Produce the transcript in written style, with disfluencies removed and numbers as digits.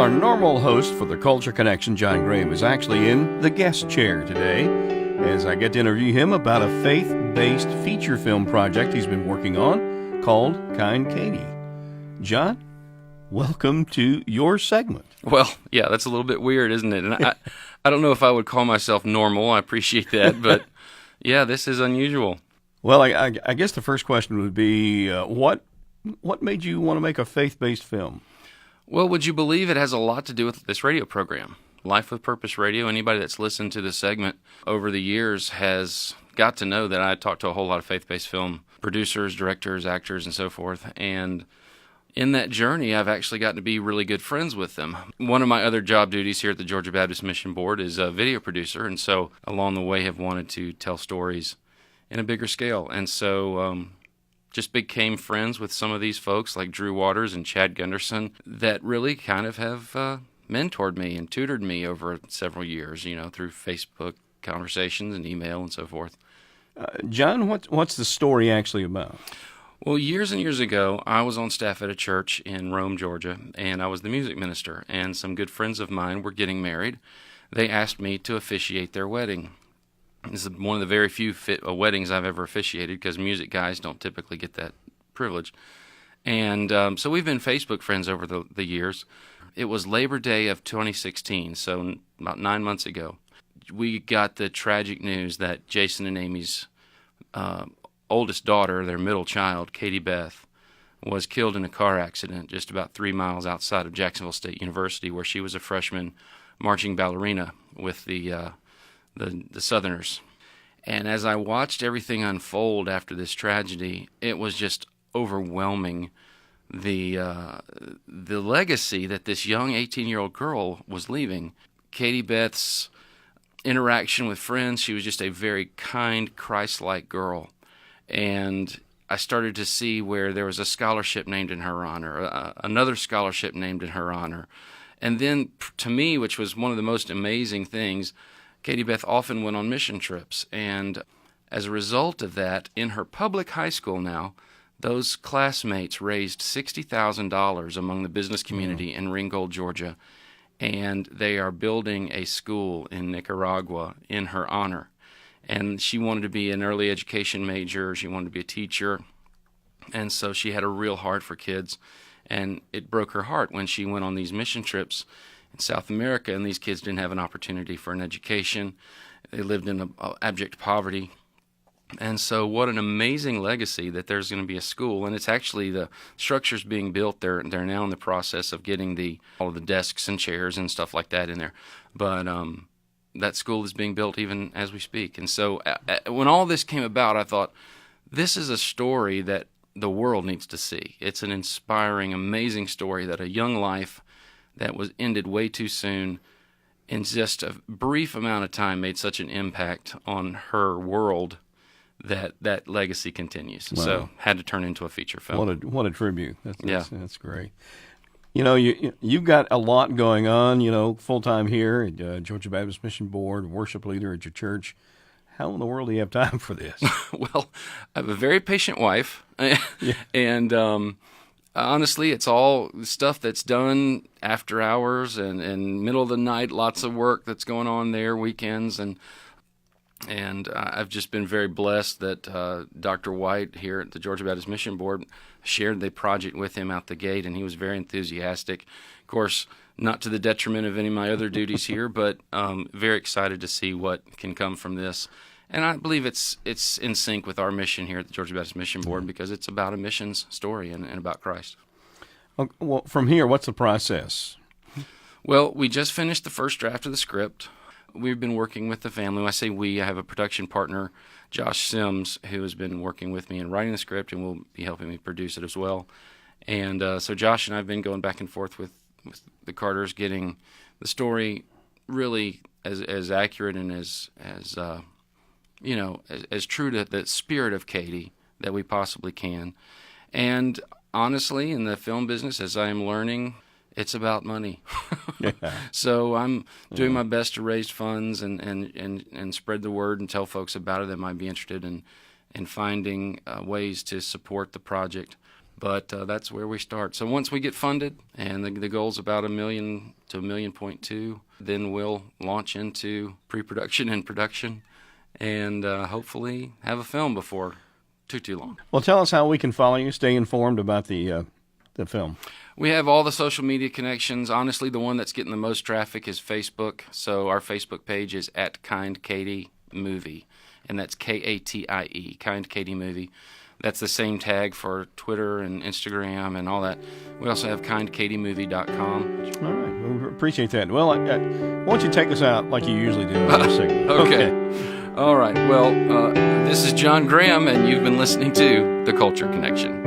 our normal host for the Culture Connection, John Graham, is actually in the guest chair today as I get to interview him about a faith-based feature film project he's been working on called Kind Katie. John, welcome to your segment. Well, yeah, that's a little bit weird, isn't it? And I don't know if I would call myself normal. I appreciate that, but yeah, this is unusual. Well, I guess the first question would be, what made you want to make a faith-based film? Well, would you believe it has a lot to do with this radio program, Life with Purpose Radio? Anybody that's listened to this segment over the years has got to know that I talked to a whole lot of faith-based film producers, directors, actors, and so forth. And in that journey, I've actually gotten to be really good friends with them. One of my other job duties here at the Georgia Baptist Mission Board is a video producer, and so along the way have wanted to tell stories in a bigger scale. And so just became friends with some of these folks like Drew Waters and Chad Gunderson that really kind of have mentored me and tutored me over several years, through Facebook conversations and email and so forth. John, what's the story actually about? Well, years and years ago, I was on staff at a church in Rome, Georgia, and I was the music minister, and some good friends of mine were getting married. They asked me to officiate their wedding. This is one of the very few weddings I've ever officiated because music guys don't typically get that privilege. And so we've been Facebook friends over the years. It was Labor Day of 2016, so about 9 months ago. We got the tragic news that Jason and Amy's oldest daughter, their middle child, Katie Beth, was killed in a car accident just about 3 miles outside of Jacksonville State University, where she was a freshman marching ballerina with the Southerners. And as I watched everything unfold after this tragedy, it was just overwhelming, the legacy that this young 18-year-old girl was leaving. Katie Beth's interaction with friends, she was just a very kind, Christ-like girl. And I started to see where there was a scholarship named in her honor, another scholarship named in her honor. And then to me, which was one of the most amazing things, Katie Beth often went on mission trips, and as a result of that, in her public high school now, those classmates raised $60,000 among the business community in Ringgold, Georgia, and they are building a school in Nicaragua in her honor. And she wanted to be an early education major, she wanted to be a teacher, and so she had a real heart for kids, and it broke her heart when she went on these mission trips in South America, and these kids didn't have an opportunity for an education. They lived in abject poverty. And so what an amazing legacy that there's going to be a school. And it's actually, the structure's being built. They're now in the process of getting all of the desks and chairs and stuff like that in there. But that school is being built even as we speak. And so when all this came about, I thought, this is a story that the world needs to see. It's an inspiring, amazing story that a young life that was ended way too soon in just a brief amount of time made such an impact on her world that legacy continues. Wow. So had to turn into a feature film. What a tribute. That's great. You've got a lot going on, full-time here at Georgia Baptist Mission Board, worship leader at your church. How in the world do you have time for this? Well, I have a very patient wife, yeah. And honestly, it's all stuff that's done after hours and middle of the night, lots of work that's going on there, weekends, and I've just been very blessed that Dr. White here at the Georgia Baptist Mission Board shared the project with him out the gate, and he was very enthusiastic. Of course, not to the detriment of any of my other duties here, but very excited to see what can come from this. And I believe it's in sync with our mission here at the Georgia Baptist Mission Board because it's about a missions story and about Christ. Well, from here, what's the process? Well, we just finished the first draft of the script. We've been working with the family. When I say we, I have a production partner, Josh Sims, who has been working with me in writing the script and will be helping me produce it as well. And so Josh and I have been going back and forth with the Carters, getting the story really as accurate and as true to the spirit of Katie that we possibly can. And honestly, in the film business, as I am learning, it's about money. Yeah. So I'm doing my best to raise funds and spread the word and tell folks about it that might be interested in finding ways to support the project. But that's where we start. So once we get funded, and the goal's about $1 million to $1.2 million, then we'll launch into pre-production and production, and hopefully have a film before too long. Well, tell us how we can follow you, stay informed about the film. We have all the social media connections. Honestly, the one that's getting the most traffic is Facebook. So our Facebook page is @KindKatieMovie, and that's Katie, Kind Katie Movie. That's the same tag for Twitter and Instagram and all that. We also have KindKatieMovie.com. All right. We appreciate that. Well, why don't you take us out like you usually do? Okay. All right. Well, this is John Graham, and you've been listening to The Culture Connection.